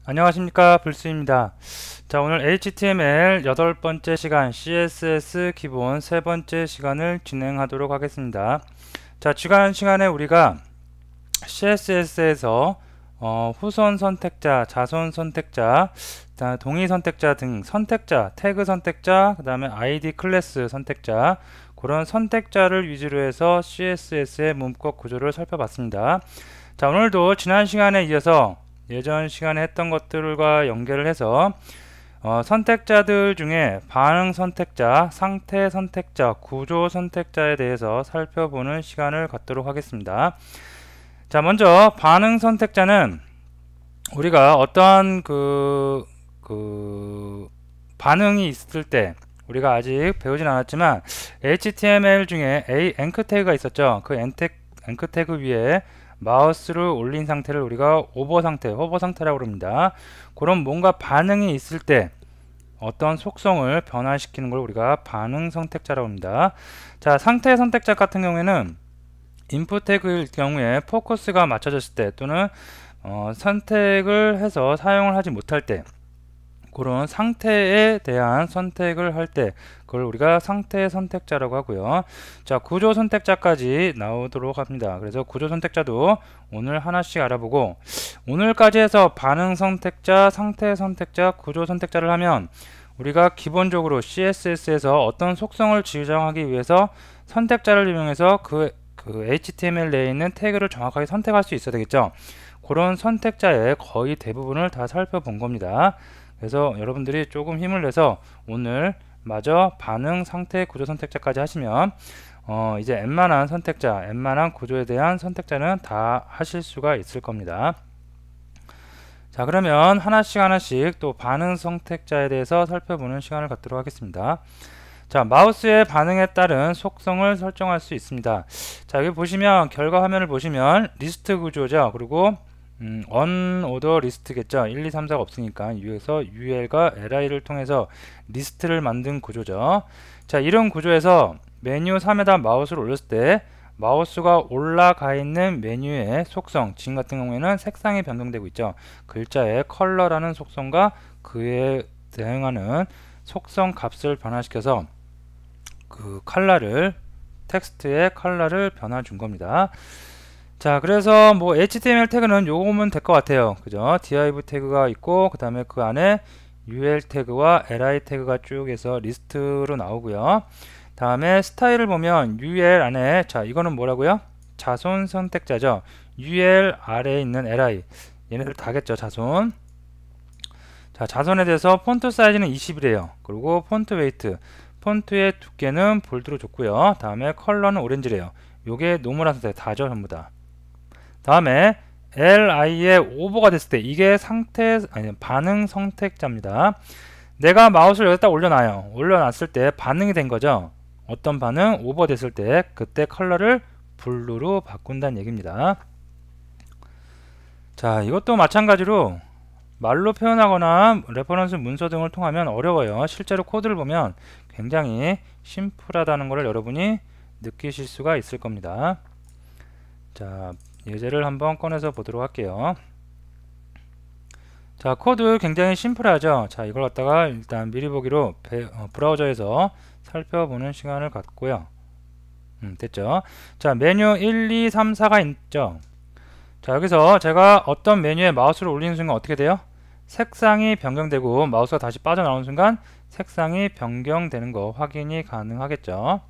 안녕하십니까, 불스입니다. 자, 오늘 HTML 8번째 시간 CSS 기본 3번째 시간을 진행하도록 하겠습니다. 자, 지난 시간에 우리가 CSS에서 후손 선택자, 자손 선택자, 동의 선택자 등 선택자, 태그 선택자, 그 다음에 ID 클래스 선택자, 그런 선택자를 위주로 해서 CSS의 문법 구조를 살펴봤습니다. 자, 오늘도 지난 시간에 이어서 예전 시간에 했던 것들과 연결을 해서 선택자들 중에 반응 선택자, 상태 선택자, 구조 선택자에 대해서 살펴보는 시간을 갖도록 하겠습니다. 자, 먼저 반응 선택자는 우리가 어떠한 반응이 있을 때, 우리가 아직 배우진 않았지만 HTML 중에 앵커 태그가 있었죠. 그 앵커 태그 위에 마우스를 올린 상태를 우리가 오버 상태, 호버 상태라고 합니다. 그런 뭔가 반응이 있을 때 어떤 속성을 변화시키는 걸 우리가 반응 선택자라고 합니다. 자, 상태 선택자 같은 경우에는 인풋 태그일 경우에 포커스가 맞춰졌을 때 또는 선택을 해서 사용을 하지 못할 때, 그런 상태에 대한 선택을 할 때 그걸 우리가 상태 선택자라고 하고요. 자, 구조 선택자까지 나오도록 합니다. 그래서 구조 선택자도 오늘 하나씩 알아보고, 오늘까지 해서 반응 선택자, 상태 선택자, 구조 선택자를 하면 우리가 기본적으로 CSS에서 어떤 속성을 지정하기 위해서 선택자를 이용해서 그 HTML 내에 있는 태그를 정확하게 선택할 수 있어야 되겠죠. 그런 선택자의 거의 대부분을 다 살펴본 겁니다. 그래서 여러분들이 조금 힘을 내서 오늘 마저 반응, 상태, 구조 선택자까지 하시면 이제 웬만한 선택자, 웬만한 구조에 대한 선택자는 다 하실 수가 있을 겁니다. 자, 그러면 하나씩 또 반응 선택자에 대해서 살펴보는 시간을 갖도록 하겠습니다. 자, 마우스의 반응에 따른 속성을 설정할 수 있습니다. 자, 여기 보시면 결과 화면을 보시면 리스트 구조죠. 그리고 언오더 리스트겠죠. 1, 2, 3, 4가 없으니까 여기서 ul과 li를 통해서 리스트를 만든 구조죠. 자, 이런 구조에서 메뉴 3에다 마우스를 올렸을 때 마우스가 올라가 있는 메뉴의 속성, 지금 같은 경우에는 색상이 변경되고 있죠. 글자의 컬러라는 속성과 그에 대응하는 속성 값을 변화시켜서 그 컬러를, 텍스트의 컬러를 변화 준 겁니다. 자, 그래서 뭐 HTML 태그는 요거면 될 것 같아요. 그죠? div 태그가 있고, 그 다음에 그 안에 ul 태그와 li 태그가 쭉 해서 리스트로 나오고요. 다음에 스타일을 보면 ul 안에, 자, 이거는 뭐라고요? 자손 선택자죠. ul 아래에 있는 li, 얘네들 다겠죠, 자손. 자, 자손에 대해서 폰트 사이즈는 20이래요. 그리고 폰트 웨이트, 폰트의 두께는 볼드로 줬고요. 다음에 컬러는 오렌지래요. 요게 노멀한 상태 다죠, 전부 다. 다음에 li에 오버가 됐을 때 이게 반응 선택자입니다. 내가 마우스를 여기다 올려놔요. 올려놨을 때 반응이 된 거죠. 어떤 반응? 오버 됐을 때 그때 컬러를 블루로 바꾼다는 얘기입니다. 자, 이것도 마찬가지로 말로 표현하거나 레퍼런스 문서 등을 통하면 어려워요. 실제로 코드를 보면 굉장히 심플하다는 것을 여러분이 느끼실 수가 있을 겁니다. 자, 예제를 한번 꺼내서 보도록 할게요. 자, 코드 굉장히 심플하죠. 자, 이걸 갖다가 일단 미리 보기로 브라우저에서 살펴보는 시간을 갖고요. 됐죠. 자, 메뉴 1, 2, 3, 4가 있죠. 자, 여기서 제가 어떤 메뉴에 마우스를 올리는 순간 어떻게 돼요? 색상이 변경되고 마우스가 다시 빠져나오는 순간 색상이 변경되는 거 확인이 가능하겠죠.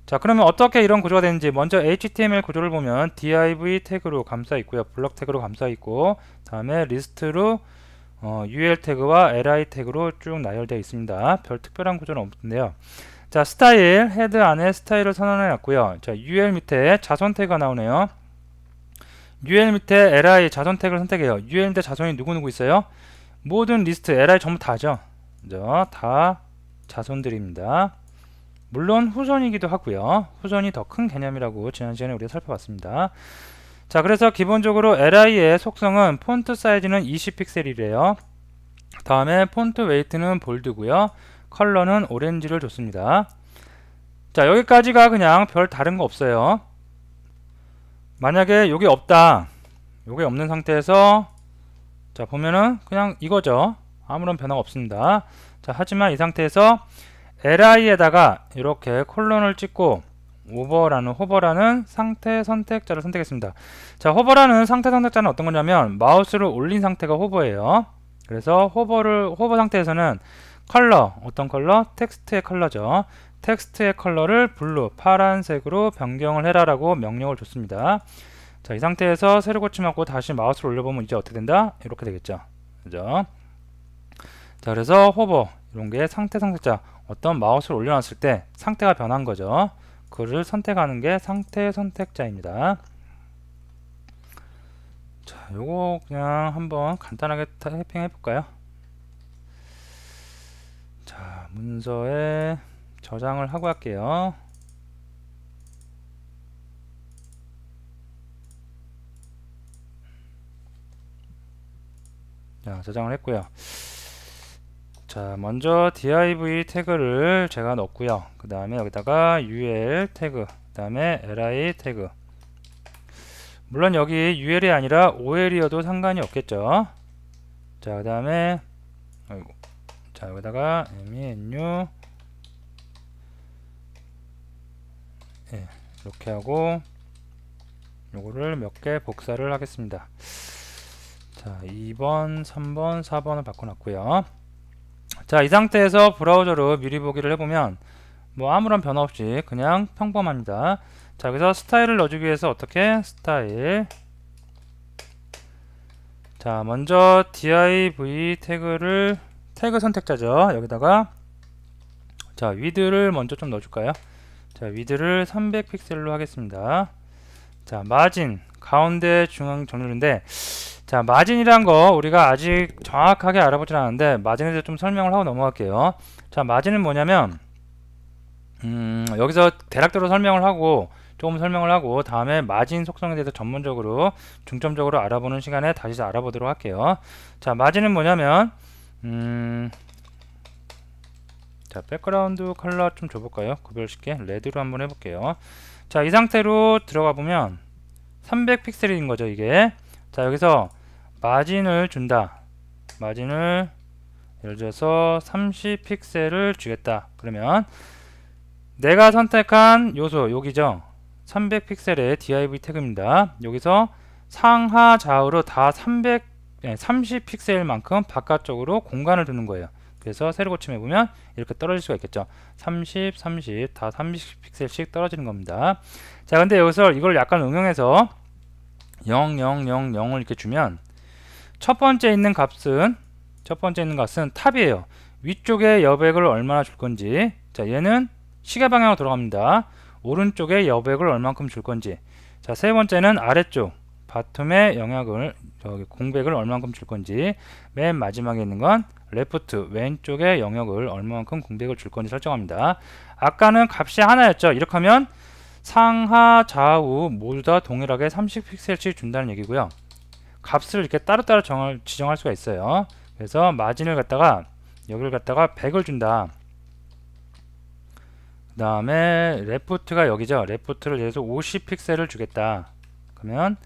자, 그러면 어떻게 이런 구조가 되는지, 먼저 HTML 구조를 보면 div 태그로 감싸 있고요. 블럭 태그로 감싸 있고, 다음에 리스트로 ul 태그와 li 태그로 쭉 나열되어 있습니다. 별 특별한 구조는 없는데요. 자, 스타일, 헤드 안에 스타일을 선언해 놨고요. 자, ul 밑에 자손 태그가 나오네요. ul 밑에 li 자손 태그를 선택해요. ul 밑에 자손이 누구누구 있어요? 모든 리스트 li 전부 다죠. 그죠? 다 자손들입니다. 물론 후손이기도 하고요. 후손이 더 큰 개념이라고 지난 시간에 우리가 살펴봤습니다. 자, 그래서 기본적으로 li의 속성은 폰트 사이즈는 20픽셀이래요. 다음에 폰트 웨이트는 볼드고요. 컬러는 오렌지를 줬습니다. 자, 여기까지가 그냥 별 다른 거 없어요. 만약에 요게 없다, 요게 없는 상태에서 자, 보면은 그냥 이거죠. 아무런 변화가 없습니다. 자, 하지만 이 상태에서 li에다가 이렇게 콜론을 찍고 호버라는 상태 선택자를 선택했습니다. 자, 호버라는 상태 선택자는 어떤 거냐면 마우스를 올린 상태가 호버예요. 그래서 호버 상태에서는 컬러, 어떤 컬러? 텍스트의 컬러죠. 텍스트의 컬러를 블루, 파란색으로 변경을 해라라고 명령을 줬습니다. 자, 이 상태에서 세로 고침하고 다시 마우스를 올려보면 이제 어떻게 된다? 이렇게 되겠죠. 그죠? 자, 그래서 호버, 이런 게 상태 선택자, 어떤 마우스를 올려놨을 때 상태가 변한 거죠. 그를 선택하는 게 상태 선택자입니다. 자, 요거 그냥 한번 간단하게 타이핑 해볼까요? 자, 문서에 저장을 하고 할게요. 자, 저장을 했고요. 자, 먼저 div 태그를 제가 넣었고요. 그 다음에 여기다가 ul 태그, 그 다음에 li 태그. 물론 여기 ul이 아니라 ol이어도 상관이 없겠죠. 자, 그 다음에 자, 여기다가 menu 이렇게 하고 요거를 몇 개 복사를 하겠습니다. 자, 2번, 3번, 4번을 바꿔놨고요. 자, 이 상태에서 브라우저로 미리 보기를 해보면 뭐 아무런 변화 없이 그냥 평범합니다. 자, 여기서 스타일을 넣어주기 위해서 어떻게? 스타일. 자, 먼저 div 태그를 태그 선택자죠. 여기다가 자, 위드를 먼저 좀 넣어줄까요? 자, 위드를 300픽셀로 하겠습니다. 자, 마진 가운데 중앙 정렬인데, 자, 마진이란 거 우리가 아직 정확하게 알아보진 않았는데 마진에 대해서 좀 설명을 하고 넘어갈게요. 자, 마진은 뭐냐면 여기서 대략적으로 설명을 하고 조금 설명을 하고 다음에 마진 속성에 대해서 전문적으로 중점적으로 알아보는 시간에 다시 알아보도록 할게요. 자, 마진은 뭐냐면 자, 백그라운드 컬러 좀 줘볼까요? 구별쉽게 레드로 한번 해볼게요. 자, 이 상태로 들어가 보면 300픽셀인 거죠, 이게. 자, 여기서 마진을 준다. 마진을 예를 들어서 30픽셀을 주겠다. 그러면 내가 선택한 요소 여기죠. 300픽셀의 div 태그입니다. 여기서 상하 좌우로 다 30픽셀만큼 바깥쪽으로 공간을 두는 거예요. 그래서 세로 고침해 보면 이렇게 떨어질 수가 있겠죠. 30, 30, 다 30픽셀씩 떨어지는 겁니다. 자, 근데 여기서 이걸 약간 응용해서 0, 0, 0, 0을 이렇게 주면 첫 번째 있는 값은 탑이에요. 위쪽에 여백을 얼마나 줄 건지. 자, 얘는 시계 방향으로 돌아갑니다. 오른쪽에 여백을 얼만큼 줄 건지. 자, 세 번째는 아래쪽 바텀에 영역을 공백을 얼만큼 줄 건지. 맨 마지막에 있는 건 레프트 왼쪽에 영역을 얼마만큼 공백을 줄 건지 설정합니다. 아까는 값이 하나였죠. 이렇게 하면 상하 좌우 모두 다 동일하게 30픽셀씩 준다는 얘기고요. 값을 이렇게 따로따로 지정할 수가 있어요. 그래서 마진을 갖다가 여기를 갖다가 100을 준다. 그 다음에 레프트가 여기죠. 레프트를 예를 들어서 50픽셀을 주겠다. 그러면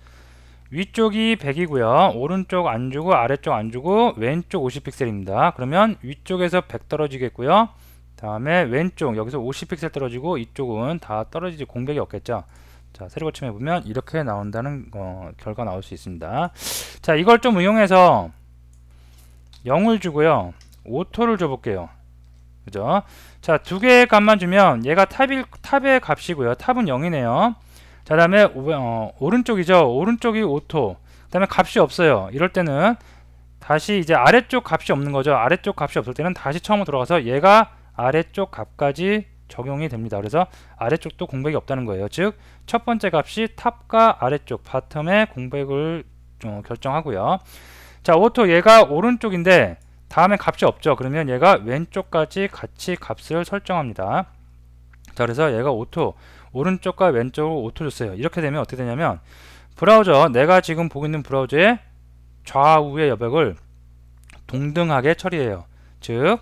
위쪽이 100이고요. 오른쪽 안 주고 아래쪽 안 주고 왼쪽 50픽셀입니다. 그러면 위쪽에서 100 떨어지겠고요. 다음에 왼쪽 여기서 50픽셀 떨어지고 이쪽은 다 떨어지지 공백이 없겠죠. 자, 세로 고침해 보면 이렇게 나온다는 결과 나올 수 있습니다. 자, 이걸 좀 응용해서 0을 주고요. 오토를 줘볼게요. 그죠? 자, 두 개의 값만 주면 얘가 탑의 값이고요. 탑은 0이네요. 자, 다음에 오른쪽이죠. 오른쪽이 오토. 그 다음에 값이 없어요. 이럴 때는 다시 이제 아래쪽 값이 없는 거죠. 아래쪽 값이 없을 때는 다시 처음으로 들어가서 얘가 아래쪽 값까지 적용이 됩니다. 그래서 아래쪽도 공백이 없다는 거예요. 즉, 첫 번째 값이 탑과 아래쪽 바텀의 공백을 결정하고요. 자, 오토 얘가 오른쪽인데 다음에 값이 없죠. 그러면 얘가 왼쪽까지 같이 값을 설정합니다. 자, 그래서 얘가 오토 오른쪽과 왼쪽으로 오토 줬어요. 이렇게 되면 어떻게 되냐면 브라우저 내가 지금 보고 있는 브라우저의 좌우의 여백을 동등하게 처리해요. 즉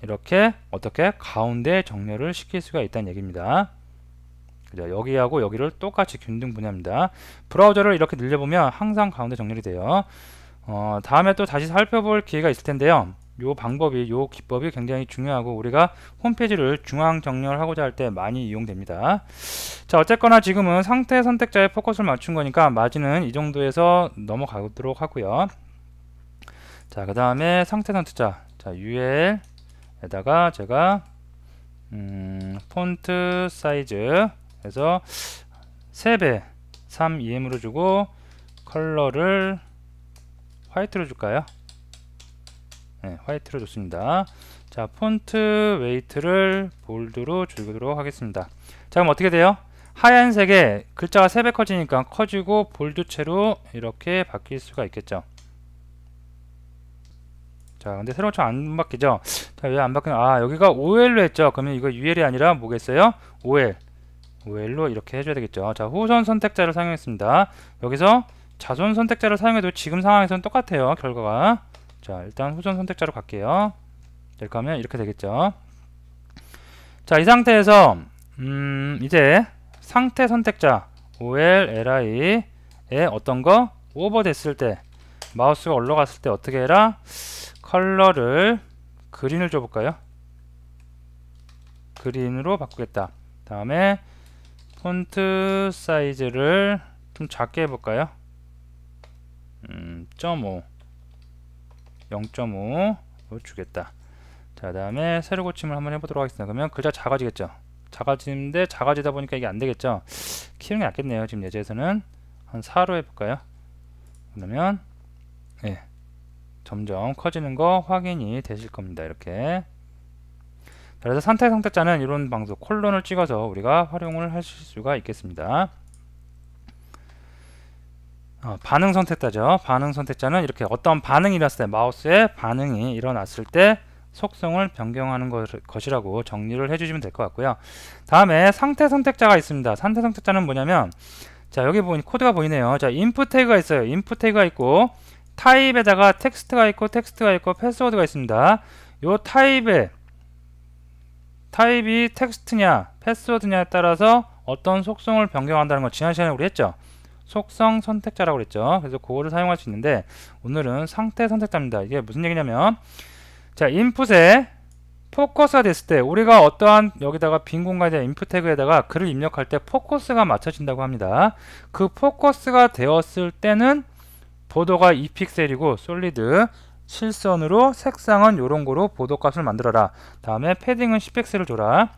이렇게 어떻게 가운데 정렬을 시킬 수가 있다는 얘기입니다. 그죠? 여기하고 여기를 똑같이 균등 분해합니다. 브라우저를 이렇게 늘려보면 항상 가운데 정렬이 돼요. 다음에 또 다시 살펴볼 기회가 있을 텐데요. 요 기법이 굉장히 중요하고 우리가 홈페이지를 중앙 정렬하고자 할 때 많이 이용됩니다. 자, 어쨌거나 지금은 상태 선택자에 포커스를 맞춘 거니까 마진은 이 정도에서 넘어가도록 하고요. 자, 그 다음에 상태 선택자, 자, UL에다가 제가 폰트 사이즈 해서 3배 3EM으로 주고 컬러를 화이트로 줄까요? 네, 화이트로 줬습니다. 자, 폰트 웨이트를 볼드로 줄이도록 하겠습니다. 자, 그럼 어떻게 돼요? 하얀색에 글자가 3배 커지니까 커지고 볼드체로 이렇게 바뀔 수가 있겠죠. 자, 근데 새로운 점 안 바뀌죠? 자, 왜 안 바뀌나? 아, 여기가 OL로 했죠? 그러면 이거 UL이 아니라 뭐겠어요? OL로 이렇게 해줘야 되겠죠. 자, 후선 선택자를 사용했습니다. 여기서 자손 선택자를 사용해도 지금 상황에서는 똑같아요, 결과가. 자, 일단 후선 선택자로 갈게요. 이렇게 하면 이렇게 되겠죠. 자, 이 상태에서 이제 상태 선택자 OLLI에 어떤 거 오버됐을 때 마우스가 올라갔을 때 어떻게 해라? 컬러를 그린을 줘볼까요? 그린으로 바꾸겠다. 다음에 폰트 사이즈를 좀 작게 해볼까요? 0.5 주겠다. 자, 다음에 세로 고침을 한번 해보도록 하겠습니다. 그러면 글자 작아지겠죠. 작아지는데 작아지다 보니까 이게 안 되겠죠. 키우는 게 낫겠네요. 지금 예제에서는 한 4로 해볼까요? 그러면 예, 점점 커지는 거 확인이 되실 겁니다. 이렇게. 그래서 상태 선택자는 이런 방식 콜론을 찍어서 우리가 활용을 하실 수가 있겠습니다. 반응 선택자죠. 반응 선택자는 이렇게 어떤 반응이 일어났을 때, 마우스의 반응이 일어났을 때 속성을 변경하는 것이라고 정리를 해주시면 될 것 같고요. 다음에 상태 선택자가 있습니다. 상태 선택자는 뭐냐면, 자, 여기 보니 코드가 보이네요. 자, 인풋 태그가 있어요. 인풋 태그가 있고 타입에다가 텍스트가 있고 패스워드가 있습니다. 요 타입이 텍스트냐 패스워드냐에 따라서 어떤 속성을 변경한다는 거 지난 시간에 우리 했죠. 속성 선택자라고 그랬죠. 그래서 그거를 사용할 수 있는데 오늘은 상태 선택자입니다. 이게 무슨 얘기냐면, 자, 인풋에 포커스가 됐을 때 우리가 어떠한 여기다가 빈 공간에 인풋 태그에다가 글을 입력할 때 포커스가 맞춰진다고 합니다. 그 포커스가 되었을 때는 보도가 2픽셀이고 솔리드 실선으로 색상은 요런 거로 보도 값을 만들어라. 다음에 패딩은 10픽셀을 줘라.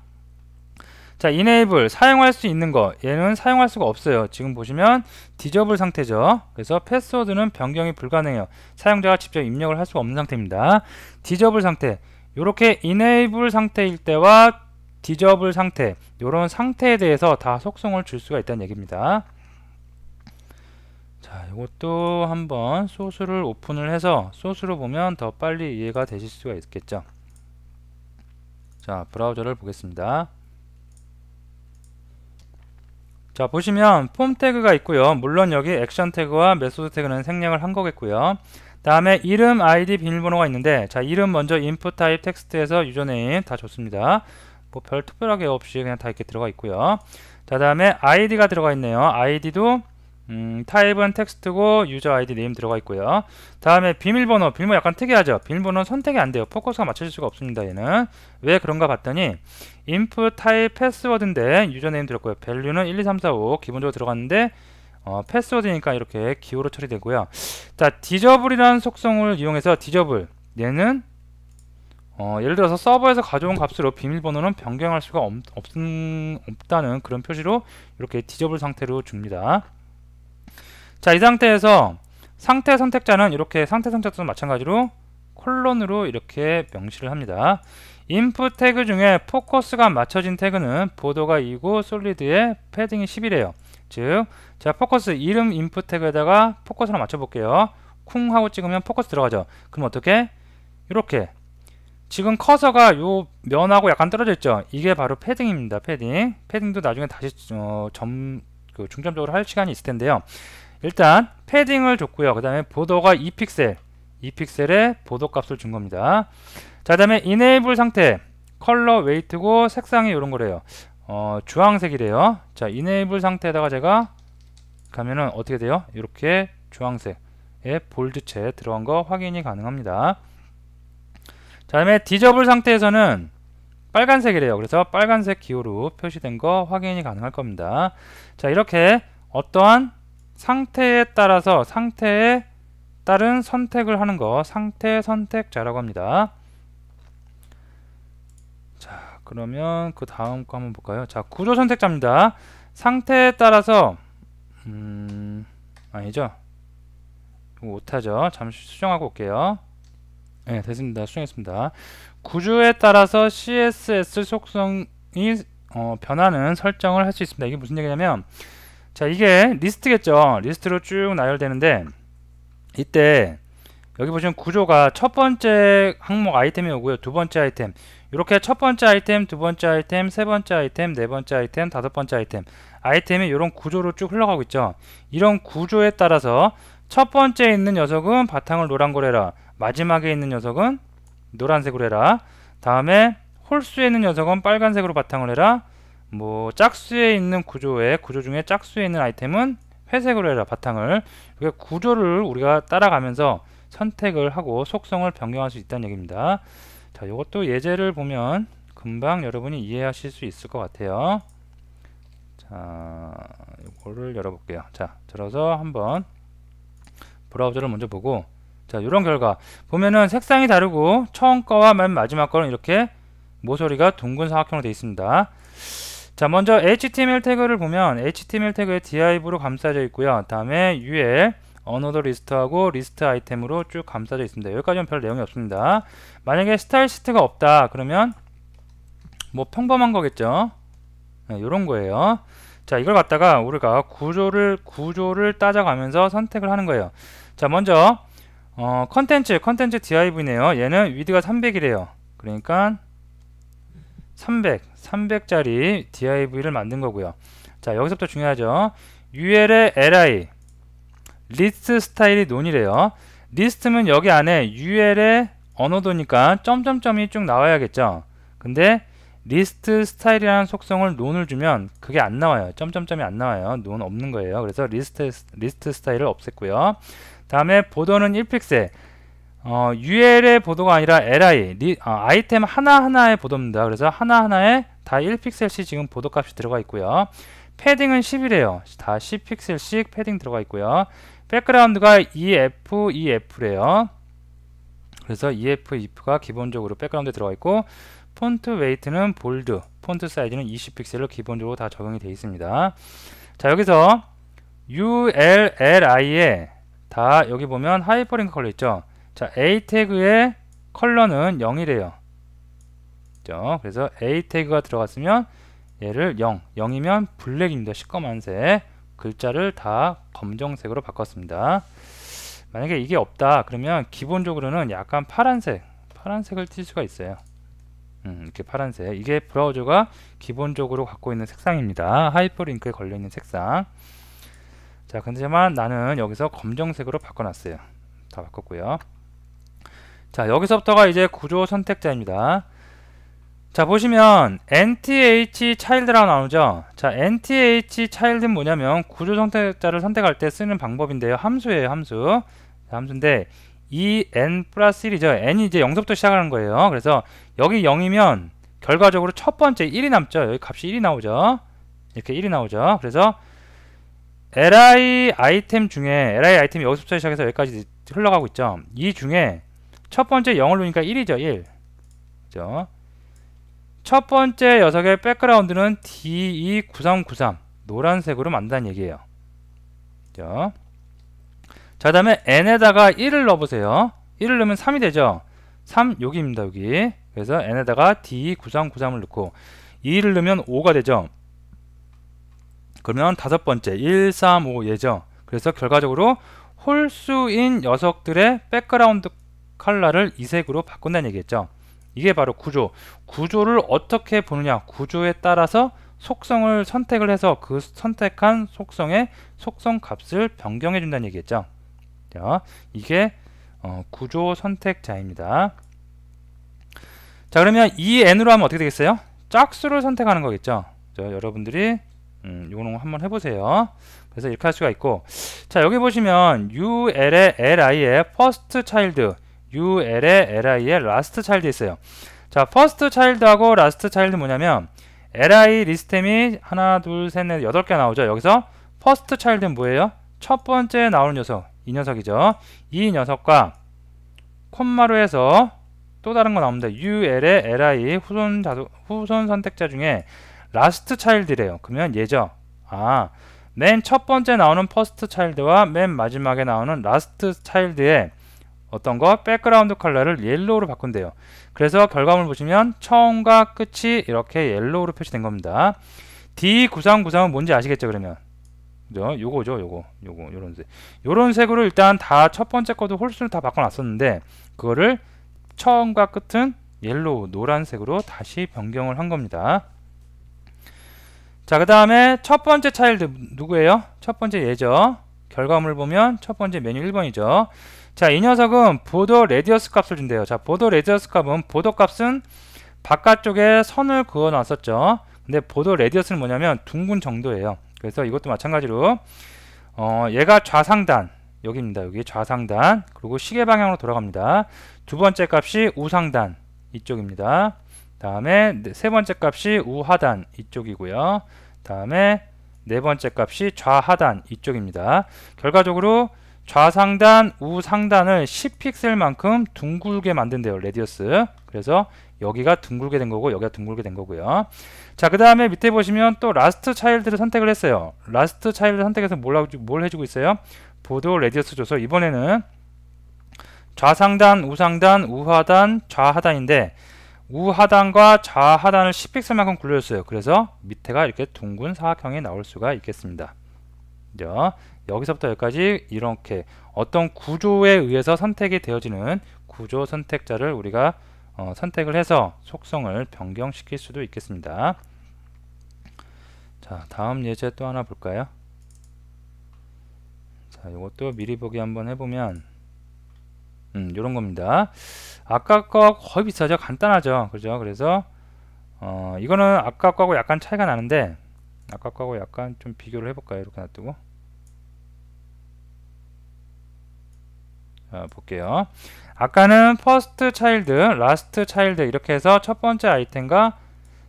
자, enable 사용할 수 있는 거, 얘는 사용할 수가 없어요. 지금 보시면 디저블 상태죠. 그래서 패스워드는 변경이 불가능해요. 사용자가 직접 입력을 할 수가 없는 상태입니다. 디저블 상태, 요렇게 enable 상태일 때와 디저블 상태, 요런 상태에 대해서 다 속성을 줄 수가 있다는 얘기입니다. 자, 이것도 한번 소스를 오픈을 해서 소스로 보면 더 빨리 이해가 되실 수가 있겠죠. 자, 브라우저를 보겠습니다. 자, 보시면 폼 태그가 있고요. 물론 여기 액션 태그와 메소드 태그는 생략을 한 거겠고요. 다음에 이름, 아이디, 비밀번호가 있는데, 자, 이름 먼저 인풋 타입 텍스트에서 유저네임 다 줬습니다. 뭐 별 특별하게 없이 그냥 다 이렇게 들어가 있고요. 자, 다음에 아이디가 들어가 있네요. 아이디도 타입은 텍스트고 유저 아이디 네임 들어가 있고요. 다음에 비밀번호 약간 특이하죠. 비밀번호는 선택이 안 돼요. 포커스가 맞춰질 수가 없습니다. 얘는 왜 그런가 봤더니 인풋 타입 패스워드인데 유저네임 들었고요. 밸류는 1, 2, 3, 4, 5 기본적으로 들어갔는데 패스워드니까 이렇게 기호로 처리되고요. 자, 디저블이라는 속성을 이용해서 디저블, 얘는 예를 들어서 서버에서 가져온 값으로 비밀번호는 변경할 수가 없다는 그런 표시로 이렇게 디저블 상태로 줍니다. 자, 이 상태에서 상태 선택자는 이렇게 상태 선택자도 마찬가지로 콜론으로 이렇게 명시를 합니다. 인풋 태그 중에 포커스가 맞춰진 태그는 보도가 2고 솔리드의 패딩이 10이래요. 즉, 제가 포커스 이름 인풋 태그에다가 포커스를 맞춰 볼게요. 쿵 하고 찍으면 포커스 들어가죠. 그럼 어떻게? 이렇게 지금 커서가 요 면하고 약간 떨어져 있죠. 이게 바로 패딩입니다. 패딩도 나중에 다시 중점적으로 할 시간이 있을 텐데요. 일단 패딩을 줬고요. 그 다음에 보도가 2픽셀의 보도 값을 준 겁니다. 자, 그 다음에 enable 상태, 컬러 웨이트고 색상이 이런 거래요. 주황색이래요. 자, enable 상태에다가 제가 가면은 어떻게 돼요? 이렇게 주황색, 볼드체 들어간 거 확인이 가능합니다. 자, 다음에 디저블 상태에서는 빨간색이래요. 그래서 빨간색 기호로 표시된 거 확인이 가능할 겁니다. 자, 이렇게 어떠한 상태에 따라서 상태에 따른 선택을 하는 거 상태 선택자라고 합니다. 자, 그러면 그 다음 거 한번 볼까요? 자, 구조 선택자입니다. 상태에 따라서 아니죠? 이거 못하죠. 잠시 수정하고 올게요. 네, 됐습니다. 수정했습니다. 구조에 따라서 CSS 속성이 변하는 설정을 할 수 있습니다. 이게 무슨 얘기냐면, 자, 이게 리스트겠죠. 리스트로 쭉 나열되는데, 이때 여기 보시면 구조가 첫 번째 항목 아이템이 오고요. 두 번째 아이템, 이렇게 첫 번째 아이템, 두 번째 아이템, 세 번째 아이템, 네 번째 아이템, 다섯 번째 아이템이 이런 구조로 쭉 흘러가고 있죠. 이런 구조에 따라서 첫 번째에 있는 녀석은 바탕을 노란거로 해라, 마지막에 있는 녀석은 노란색으로 해라, 다음에 홀수에 있는 녀석은 빨간색으로 바탕을 해라, 뭐 짝수에 있는 구조 중에 짝수에 있는 아이템은 회색으로 해라, 바탕을. 이렇게 구조를 우리가 따라가면서 선택을 하고 속성을 변경할 수 있다는 얘기입니다. 자, 이것도 예제를 보면 금방 여러분이 이해하실 수 있을 것 같아요. 자, 이거를 열어볼게요. 자, 들어서 한번 브라우저를 먼저 보고, 자, 이런 결과 보면은 색상이 다르고 처음 거와 맨 마지막 거는 이렇게 모서리가 둥근 사각형으로 되어 있습니다. 자, 먼저 HTML 태그를 보면 HTML 태그에 div로 감싸져 있고요. 다음에 UL 언어도 리스트하고 리스트 아이템으로 쭉 감싸져 있습니다. 여기까지는 별 내용이 없습니다. 만약에 스타일 시트가 없다 그러면 뭐 평범한 거겠죠. 네, 요런 거예요. 자, 이걸 갖다가 우리가 구조를 따져가면서 선택을 하는 거예요. 자, 먼저 컨텐츠 div네요. 얘는 위드가 300이래요. 그러니까 300짜리 div를 만든 거고요. 자, 여기서부터 중요하죠. UL의 li 리스트 스타일이 논이래요. 리스트면 여기 안에 UL의 언어도니까 점점점이 쭉 나와야겠죠. 근데 리스트 스타일이라는 속성을 논을 주면 그게 안 나와요. 점점점이 안 나와요. 논 없는 거예요. 그래서 리스트 스타일을 없앴고요. 다음에 보도는 1픽셀. UL의 보도가 아니라 li 아이템 하나하나의 보도입니다. 그래서 하나하나에 다 1픽셀씩 지금 보도 값이 들어가 있고요. 패딩은 10이래요. 다 10픽셀씩 패딩 들어가 있고요. 백그라운드가 EF래요. 그래서 EF가 기본적으로 백그라운드에 들어가 있고, 폰트 웨이트는 볼드, 폰트 사이즈는 20픽셀로 기본적으로 다 적용이 되어 있습니다. 자, 여기서 ULLI에 다 여기 보면 하이퍼링크 컬러 있죠. 자, A 태그의 컬러는 0이래요. 그래서 A 태그가 들어갔으면 얘를 0이면 블랙입니다. 시꺼먼색. 글자를 다 검정색으로 바꿨습니다. 만약에 이게 없다 그러면 기본적으로는 약간 파란색을 띌 수가 있어요. 이렇게 파란색. 이게 브라우저가 기본적으로 갖고 있는 색상입니다. 하이퍼링크에 걸려있는 색상. 자, 근데만 나는 여기서 검정색으로 바꿔놨어요. 다 바꿨고요. 자, 여기서부터가 이제 구조 선택자입니다. 자, 보시면 nth child라고 나오죠. 자, nth child는 뭐냐면 구조 선택자를 선택할 때 쓰는 방법인데요. 함수예요, 함수. 자, 함수인데 이 n 플러스 1이죠. n이 이제 0서부터 시작하는 거예요. 그래서 여기 0이면 결과적으로 첫 번째 1이 남죠. 여기 값이 1이 나오죠. 이렇게 1이 나오죠. 그래서 li 아이템이 여기서부터 시작해서 여기까지 흘러가고 있죠. 이 중에 첫 번째 0을 놓으니까 1이죠. 1. 그죠? 첫 번째 녀석의 백그라운드는 DE9393 노란색으로 만든다는 얘기예요. 그죠? 자, 다음에 n에다가 1을 넣어보세요. 1을 넣으면 3이 되죠. 3 여기입니다. 여기. 그래서 n에다가 DE9393을 넣고 2를 넣으면 5가 되죠. 그러면 다섯 번째 1, 3, 5 얘죠. 그래서 결과적으로 홀수인 녀석들의 백그라운드 컬러를 이 색으로 바꾼다는 얘기겠죠. 이게 바로 구조를 어떻게 보느냐, 구조에 따라서 속성을 선택을 해서 그 선택한 속성의 속성 값을 변경해 준다는 얘기겠죠. 자, 이게 구조 선택자입니다. 자, 그러면 이 n으로 하면 어떻게 되겠어요? 짝수를 선택하는 거겠죠. 자, 여러분들이 이거는 한번 해보세요. 그래서 이렇게 할 수가 있고, 자 여기 보시면 UL의 LI의 first child, UL의 LI의 last child 있어요. 자 first child하고 last child 뭐냐면 LI 리스템이 하나 둘 셋 넷 8개 나오죠. 여기서 first child는 뭐예요? 첫 번째 나오는 녀석, 이 녀석이죠. 이 녀석과 콤마로 해서 또 다른 거 나옵니다. UL의 LI 후손 선택자 중에 last child래요. 그러면 얘죠. 아, 맨 첫 번째 나오는 first child와 맨 마지막에 나오는 last child의 어떤 거? 백그라운드 컬러를 옐로우로 바꾼대요. 그래서 결과물 보시면 처음과 끝이 이렇게 옐로우로 표시된 겁니다. D9393은 뭔지 아시겠죠? 그러면 요거죠. 요런 색. 요런 색으로 일단 다 첫 번째 거도 홀수를 다 바꿔놨었는데 그거를 처음과 끝은 옐로우, 노란색으로 다시 변경을 한 겁니다. 자, 그 다음에 첫 번째 차일드 누구예요? 첫 번째 얘죠. 결과물 보면 첫 번째 메뉴 1번이죠. 자, 이 녀석은 보더 레디어스 값을 준대요. 자, 보더 레디어스 값은 보더 값은 바깥쪽에 선을 그어 놨었죠. 근데 보더 레디어스는 뭐냐면 둥근 정도예요. 그래서 이것도 마찬가지로 얘가 좌상단, 여기입니다. 여기 좌상단, 그리고 시계 방향으로 돌아갑니다. 두 번째 값이 우상단, 이쪽입니다. 다음에 세 번째 값이 우하단, 이쪽이고요. 다음에 네 번째 값이 좌하단, 이쪽입니다. 결과적으로 좌상단, 우상단을 10픽셀만큼 둥글게 만든대요, 레디어스. 그래서 여기가 둥글게 된 거고 여기가 둥글게 된 거고요. 자, 그 다음에 밑에 보시면 또 라스트 차일드를 선택을 했어요. 라스트 차일드 선택해서 뭘 해주고 있어요? 보도 레디어스 줘서 이번에는 좌상단, 우상단, 우하단, 좌하단인데 우하단과 좌하단을 10픽셀만큼 굴려줬어요. 그래서 밑에가 이렇게 둥근 사각형이 나올 수가 있겠습니다. 여기서부터 여기까지 이렇게 어떤 구조에 의해서 선택이 되어지는 구조 선택자를 우리가 선택을 해서 속성을 변경시킬 수도 있겠습니다. 자, 다음 예제 또 하나 볼까요? 자, 이것도 미리 보기 한번 해보면 요런 겁니다. 아까 거 거의 비슷하죠? 간단하죠? 그죠? 그래서 이거는 아까 거하고 약간 차이가 나는데 아까 거하고 약간 좀 비교를 해볼까요? 이렇게 놔두고 볼게요. 아까는 first child, last child 이렇게 해서 첫 번째 아이템과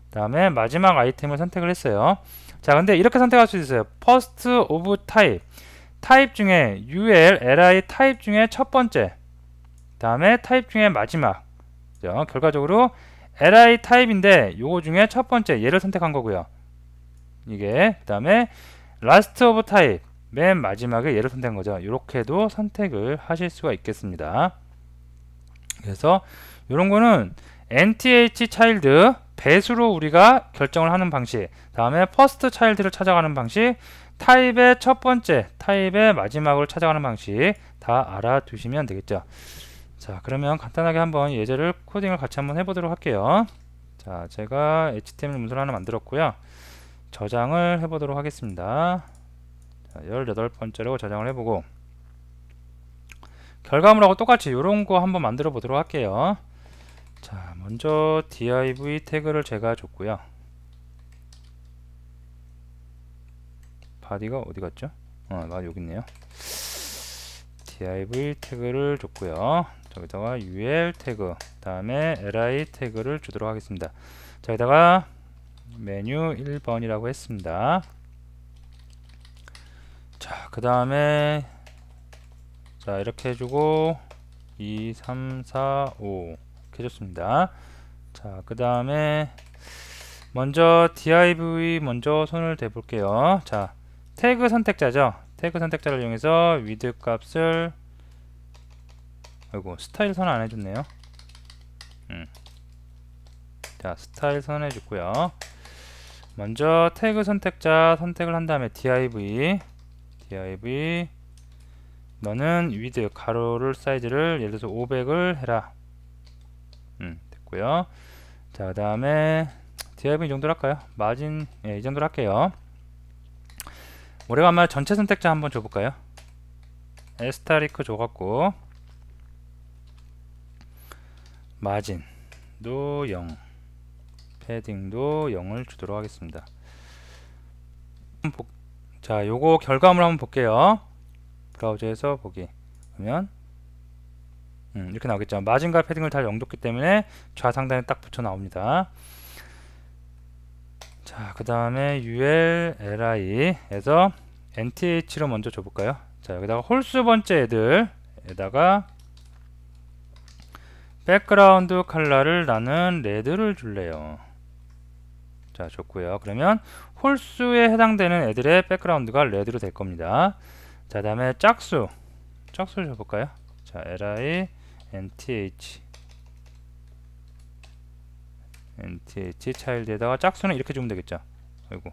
다음에 마지막 아이템을 선택을 했어요. 자, 근데 이렇게 선택할 수 있어요. first of type, 타입 중에 ul, li 타입 중에 첫 번째, 다음에 타입 중에 마지막. 그죠? 결과적으로 li 타입인데 요거 중에 첫 번째 얘를 선택한 거고요. 이게 그 다음에 last of type, 맨 마지막에 얘를 선택한 거죠. 이렇게도 선택을 하실 수가 있겠습니다. 그래서 이런 거는 nth child 배수로 우리가 결정을 하는 방식, 다음에 first child를 찾아가는 방식, 타입의 첫 번째, 타입의 마지막을 찾아가는 방식 다 알아두시면 되겠죠. 자, 그러면 간단하게 한번 예제를 코딩을 같이 한번 해보도록 할게요. 자, 제가 HTML 문서를 하나 만들었고요. 저장을 해보도록 하겠습니다. 자, 18번째로 저장을 해보고 결과물하고 똑같이 이런 거 한번 만들어 보도록 할게요. 자, 먼저 div 태그를 제가 줬고요. 바디가 어디 갔죠? 여기 있네요. div 태그를 줬고요. 저기다가 ul 태그, 다음에 li 태그를 주도록 하겠습니다. 자, 여기다가 메뉴 1번이라고 했습니다. 자, 그 다음에 자, 이렇게 해주고 2, 3, 4, 5 이렇게 해줬습니다. 자, 그 다음에 먼저 div 먼저 손을 대볼게요. 자, 태그 선택자죠. 태그 선택자를 이용해서 width 값을 아이고, 스타일 선 안 해줬네요. 자, 스타일 선 해줬고요. 먼저 태그 선택자 선택을 한 다음에 div 너는 width 가로를 사이즈를 예를 들어서 500을 해라. 됐고요. 자, 그 다음에 div 이 정도로 할까요? 마진 이 정도로 할게요. 오래간만에 전체 선택자 한번 줘볼까요? 에스타리크 줘갖고 마진도 0, 패딩도 0을 주도록 하겠습니다. 자, 요거 결과물 한번 볼게요. 브라우저에서 보기. 그러면 이렇게 나오겠죠. 마진과 패딩을 다 영도했기 때문에 좌상단에 딱 붙여 나옵니다. 자, 그 다음에 ULLI에서 NTH로 먼저 줘볼까요? 자, 여기다가 홀수 번째 애들에다가 백그라운드 컬러를 나는 레드를 줄래요. 자, 좋고요. 그러면 홀수에 해당되는 애들의 백그라운드가 레드로 될 겁니다. 자, 다음에 짝수 줘볼까요? 자, LI NTH 차일드에다가 짝수는 이렇게 주면 되겠죠. 아이고,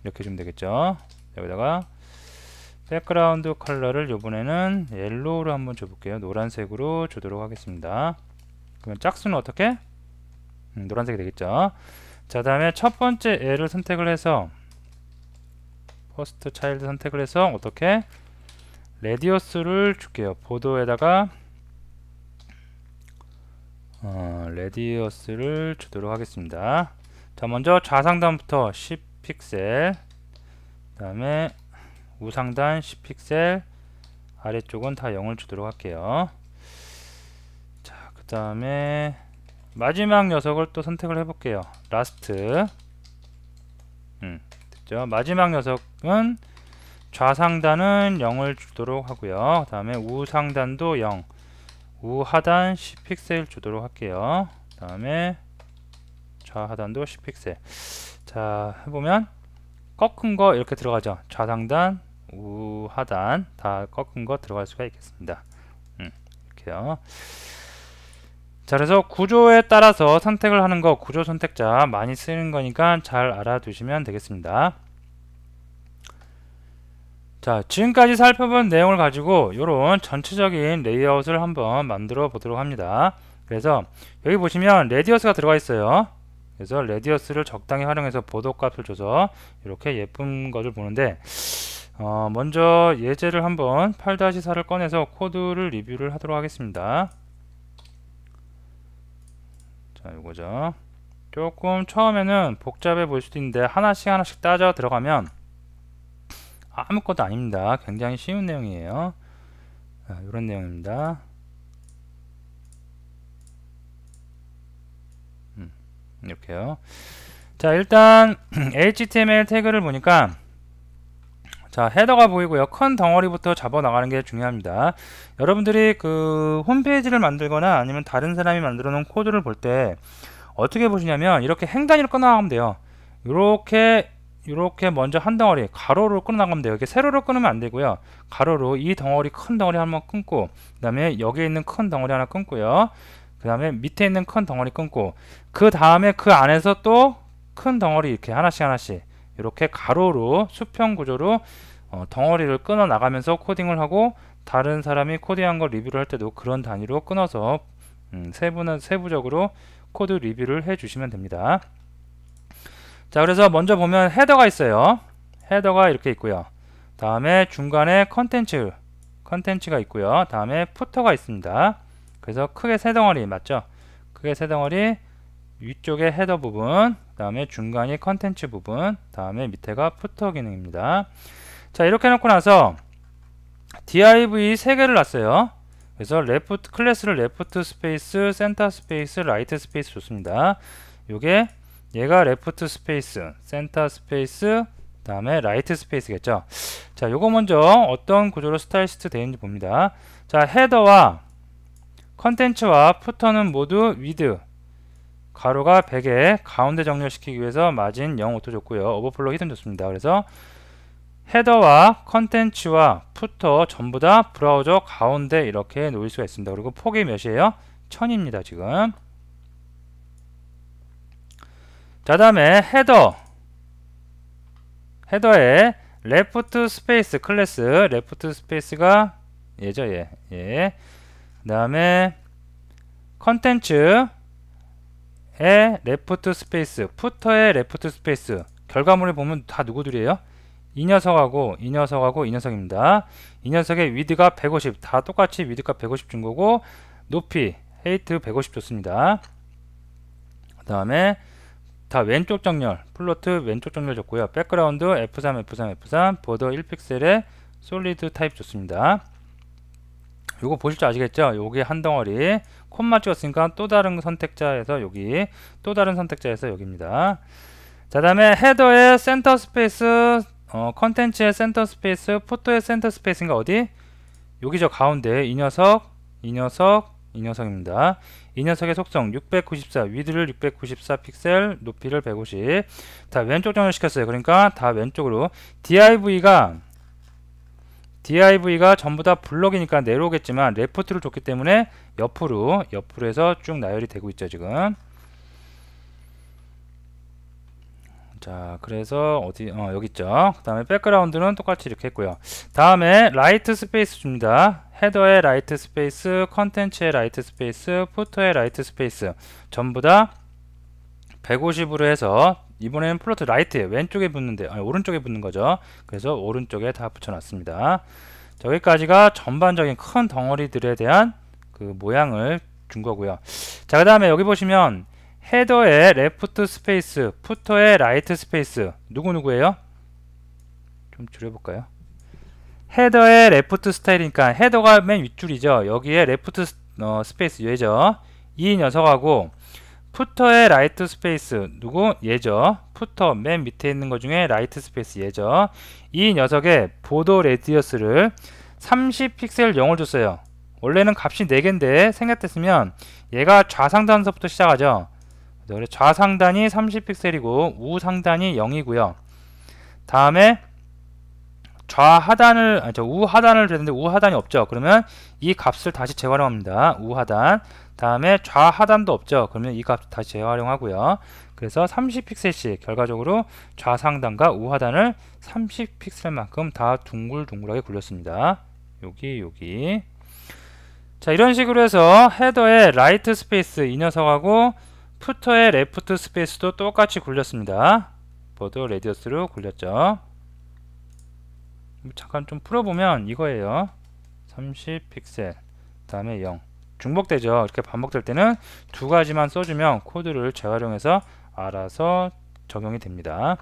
이렇게 주면 되겠죠. 여기다가 백그라운드 컬러를 요번에는 옐로우로 한번 줘볼게요. 노란색으로 주도록 하겠습니다. 그러면 짝수는 어떻게? 노란색이 되겠죠. 자, 다음에 첫 번째 애를 선택을 해서 퍼스트 차일드 선택을 해서 어떻게? 레디어스를 줄게요. 보도에다가 레디어스를 주도록 하겠습니다. 자, 먼저 좌상단부터 10픽셀, 그 다음에 우상단 10픽셀, 아래쪽은 다 0을 주도록 할게요. 자, 그 다음에 마지막 녀석을 또 선택을 해볼게요. 라스트. 됐죠? 마지막 녀석은 좌상단은 0을 주도록 하고요. 그 다음에 우상단도 0, 우하단 10픽셀 주도록 할게요. 그 다음에 좌하단도 10픽셀. 자, 해보면 꺾은 거 이렇게 들어가죠. 좌상단, 우하단 다 꺾은 거 들어갈 수가 있겠습니다. 이렇게요. 자, 그래서 구조에 따라서 선택을 하는 거, 구조 선택자 많이 쓰는 거니까 잘 알아두시면 되겠습니다. 자, 지금까지 살펴본 내용을 가지고 이런 전체적인 레이아웃을 한번 만들어 보도록 합니다. 그래서 여기 보시면 레디어스가 들어가 있어요. 그래서 레디어스를 적당히 활용해서 보도 값을 줘서 이렇게 예쁜 것을 보는데, 먼저 예제를 한번 8-4를 꺼내서 코드를 리뷰를 하도록 하겠습니다. 자, 요거죠. 조금 처음에는 복잡해 보일 수도 있는데 하나씩 따져 들어가면 아무것도 아닙니다. 굉장히 쉬운 내용이에요. 이런 내용입니다. 이렇게요. 자, 일단 HTML 태그를 보니까, 자, 헤더가 보이고요. 큰 덩어리부터 잡아 나가는 게 중요합니다. 여러분들이 그 홈페이지를 만들거나 아니면 다른 사람이 만들어 놓은 코드를 볼 때 어떻게 보시냐면 이렇게 행 단위로 끊어 나가면 돼요. 이렇게 먼저 한 덩어리 가로로 끊어 나가면 돼요. 이렇게 세로로 끊으면 안 되고요. 가로로 이 덩어리, 큰 덩어리 한번 끊고, 그 다음에 여기에 있는 큰 덩어리 하나 끊고요. 그 다음에 밑에 있는 큰 덩어리 끊고, 그 다음에 그 안에서 또 큰 덩어리 이렇게 하나씩 이렇게 가로로 수평 구조로 덩어리를 끊어 나가면서 코딩을 하고, 다른 사람이 코딩한 걸 리뷰를 할 때도 그런 단위로 끊어서 세부적으로 코드 리뷰를 해 주시면 됩니다. 자, 그래서 먼저 보면 헤더가 있어요. 헤더가 이렇게 있고요. 다음에 중간에 컨텐츠가 있고요. 다음에 푸터가 있습니다. 그래서 크게 세 덩어리 맞죠? 크게 세 덩어리, 위쪽에 헤더 부분, 다음에 중간이 컨텐츠 부분, 다음에 밑에가 푸터 기능입니다. 자, 이렇게 해놓고 나서 div 3개를 놨어요. 그래서 클래스를 레프트 스페이스, 센터 스페이스, 라이트 스페이스 줬습니다. 얘가 레프트 스페이스, 센터 스페이스, 다음에 라이트 스페이스겠죠. 자, 요거 먼저 어떤 구조로 스타일시트 되어 있는지 봅니다. 자, 헤더와 컨텐츠와 푸터는 모두 위드 가로가 100에 가운데 정렬시키기 위해서 마진 0 오토 줬고요. 오버플로우 히든 줬습니다. 그래서 헤더와 컨텐츠와 푸터 전부 다 브라우저 가운데 이렇게 놓을 수가 있습니다. 그리고 폭이 몇이에요? 1000입니다. 지금. 자, 다음에 헤더에 레프트 스페이스 클래스, 레프트 스페이스가 얘죠. 예. 그 다음에 컨텐츠의 레프트 스페이스, 푸터의 레프트 스페이스, 결과물을 보면 다 누구들이에요? 이 녀석하고 이 녀석입니다. 이 녀석의 위드가 150, 다 똑같이 위드가 150 준 거고, 높이 헤이트 150 줬습니다. 그 다음에 다 왼쪽 정렬, 플로트 왼쪽 정렬 줬고요. 백그라운드 F3, F3, F3, 보더 1픽셀에 솔리드 타입 줬습니다. 요거 보실 줄 아시겠죠? 요게 한 덩어리 콤마 찍었으니까 또 다른 선택자에서 여기, 또 다른 선택자에서 여기입니다. 자, 다음에 헤더의 센터 스페이스, 컨텐츠의 센터 스페이스, 포토의 센터 스페이스인가 어디? 여기죠, 가운데. 이 녀석, 이 녀석, 이 녀석입니다. 이 녀석의 속성 694, 위드를 694 픽셀, 높이를 150. 다 왼쪽 정렬 시켰어요. 그러니까 다 왼쪽으로. DIV가 전부 다 블럭이니까 내려오겠지만 레프트를 줬기 때문에 옆으로 해서 쭉 나열이 되고 있죠, 지금. 자, 그래서 여기 있죠. 그 다음에 백그라운드는 똑같이 이렇게 했고요. 다음에 라이트 스페이스 줍니다. 헤더의 라이트 스페이스, 컨텐츠의 라이트 스페이스, 푸터의 라이트 스페이스 전부 다 150으로 해서 이번에는 플로트 라이트에 왼쪽에 붙는데 오른쪽에 붙는 거죠. 그래서 오른쪽에 다 붙여놨습니다. 여기까지가 전반적인 큰 덩어리들에 대한 그 모양을 준 거고요. 자, 그 다음에 여기 보시면 헤더의 레프트 스페이스, 푸터의 라이트 스페이스 누구누구예요? 좀 줄여볼까요? 헤더의 레프트 스타일이니까 헤더가 맨 윗줄이죠. 여기에 레프트 스페이스 얘죠. 이 녀석하고 푸터의 라이트 스페이스 누구? 얘죠. 푸터 맨 밑에 있는 것 중에 라이트 스페이스 얘죠. 이 녀석의 보도 레디어스를 30픽셀 0을 줬어요. 원래는 값이 4개인데 생략됐으면 얘가 좌상단서부터 시작하죠. 그래서 좌상단이 30픽셀이고 우상단이 0이고요. 다음에 우하단을 줬는데 우하단이 없죠. 그러면 이 값을 다시 재활용합니다. 우하단. 다음에 좌하단도 없죠. 그러면 이 값 다시 재활용하고요. 그래서 30픽셀씩 결과적으로 좌상단과 우하단을 30픽셀만큼 다 둥글둥글하게 굴렸습니다. 여기. 자, 이런 식으로 해서 헤더의 라이트 스페이스 이 녀석하고 푸터의 레프트 스페이스도 똑같이 굴렸습니다. 보도 레디어스로 굴렸죠. 잠깐 좀 풀어보면 이거예요. 30픽셀 다음에 0 중복되죠. 이렇게 반복될 때는 두 가지만 써주면 코드를 재활용해서 알아서 적용이 됩니다.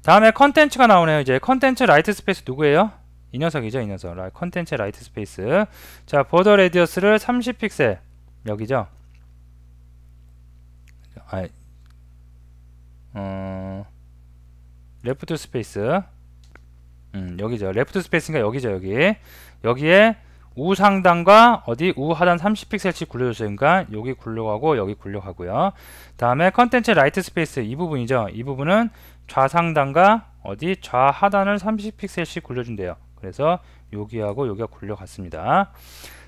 다음에 컨텐츠가 나오네요. 이제 컨텐츠 라이트 스페이스 누구예요? 이 녀석이죠. 이 녀석. 컨텐츠 라이트 스페이스. 자, 보더 레디어스를 30픽셀 여기죠. 레프트 스페이스 여기죠. 레프트 스페이스니까 여기죠. 여기에 우상단과 우하단 30픽셀씩 굴려줬어요. 그러니까 여기 굴려가고 여기 굴려가고요. 다음에 컨텐츠 라이트 스페이스 이 부분이죠. 이 부분은 좌상단과 좌하단을 30픽셀씩 굴려준대요. 그래서 여기하고 여기가 굴려갔습니다.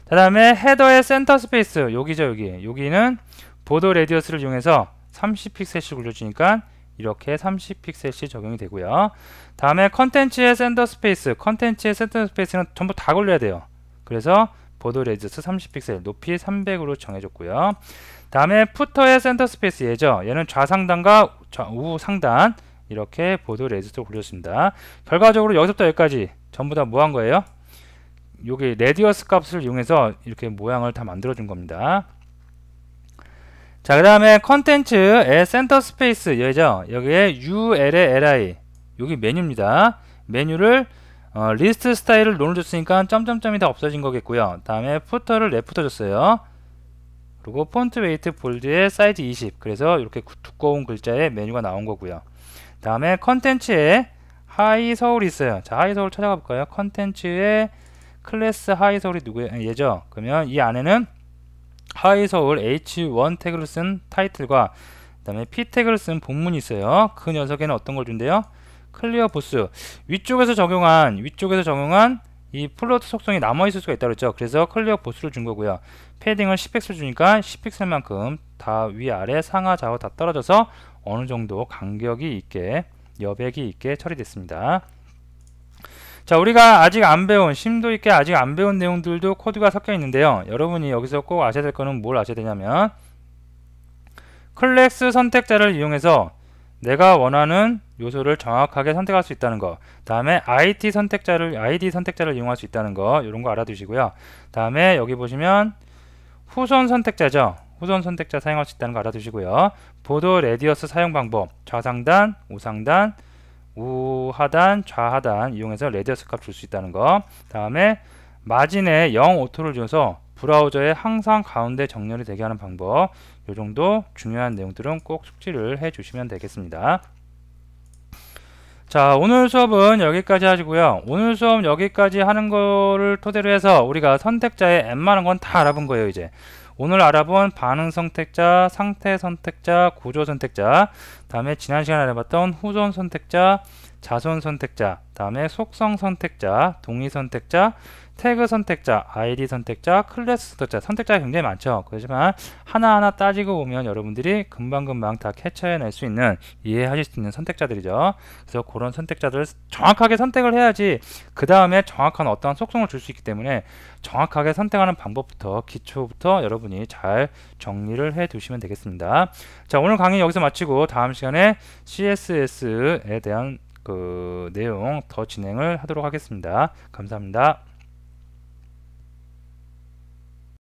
그 다음에 헤더의 센터 스페이스 여기죠. 여기는 보도 레디어스를 이용해서 30픽셀씩 굴려주니까 이렇게 30픽셀씩 적용이 되고요. 다음에 컨텐츠의 센터 스페이스는 전부 다 굴려야 돼요. 그래서 보도 레디어스 30픽셀, 높이 300으로 정해줬고요. 다음에 푸터의 센터 스페이스 얘죠. 얘는 좌상단과 우상단 이렇게 보도 레디어스로 굴렸습니다. 결과적으로 여기서부터 여기까지 전부 다 뭐 한 거예요? 여기 레디어스 값을 이용해서 이렇게 모양을 다 만들어준 겁니다. 자, 그 다음에 컨텐츠의 센터 스페이스 얘죠. 여기에 UL의 LI 여기 메뉴입니다. 메뉴를 리스트 스타일을 론을 줬으니까 점점점이 다 없어진 거겠고요. 다음에 푸터를 레프터 줬어요. 그리고 폰트 웨이트 볼드의 사이즈 20 그래서 이렇게 두꺼운 글자의 메뉴가 나온 거고요. 다음에 컨텐츠에 하이 서울이 있어요. 자, 하이 서울 찾아가 볼까요? 컨텐츠의 클래스 하이 서울이 누구예요? 얘죠. 그러면 이 안에는 하이 서울 H1 태그를 쓴 타이틀과 그 다음에 P 태그를 쓴 본문이 있어요. 그 녀석에는 어떤 걸 준대요? 클리어 보스 위쪽에서 적용한 이 플로트 속성이 남아있을 수가 있다고 했죠. 그래서 클리어 보스를 준 거고요. 패딩을 10픽셀 주니까 10픽셀만큼 다 위아래 상하 좌우 다 떨어져서 어느 정도 간격이 있게 여백이 있게 처리됐습니다. 자, 우리가 아직 안 배운 심도 있게 아직 안 배운 내용들도 코드가 섞여 있는데요. 여러분이 여기서 꼭 아셔야 될 거는 뭘 아셔야 되냐면 클래스 선택자를 이용해서 내가 원하는 요소를 정확하게 선택할 수 있다는 거. 다음에 ID 선택자를 이용할 수 있다는 거. 이런 거 알아두시고요. 다음에 여기 보시면 후손 선택자죠. 후손 선택자 사용할 수 있다는 거 알아두시고요. 보도 레디어스 사용 방법, 좌상단, 우상단, 우하단, 좌하단 이용해서 레디어스 값 줄 수 있다는 거. 다음에 마진에 0 오토를 줘서 브라우저에 항상 가운데 정렬이 되게 하는 방법. 요 정도 중요한 내용들은 꼭 숙지를 해 주시면 되겠습니다. 자, 오늘 수업은 여기까지 하시고요. 오늘 수업 여기까지 하는 거를 토대로 해서 우리가 선택자의 웬만한 건 다 알아본 거예요. 이제 오늘 알아본 반응 선택자, 상태 선택자, 구조 선택자, 다음에 지난 시간에 알아봤던 후손 선택자, 자손 선택자, 다음에 속성 선택자, 동의 선택자, 태그 선택자, 아이디 선택자, 클래스 선택자, 선택자가 굉장히 많죠. 그렇지만 하나하나 따지고 보면 여러분들이 금방금방 다 캐치해낼 수 있는, 이해하실 수 있는 선택자들이죠. 그래서 그런 선택자들을 정확하게 선택을 해야지 그 다음에 정확한 어떠한 속성을 줄 수 있기 때문에 정확하게 선택하는 방법부터, 기초부터 여러분이 잘 정리를 해 두시면 되겠습니다. 자, 오늘 강의 여기서 마치고 다음 시간에 CSS에 대한 그 내용 더 진행을 하도록 하겠습니다. 감사합니다.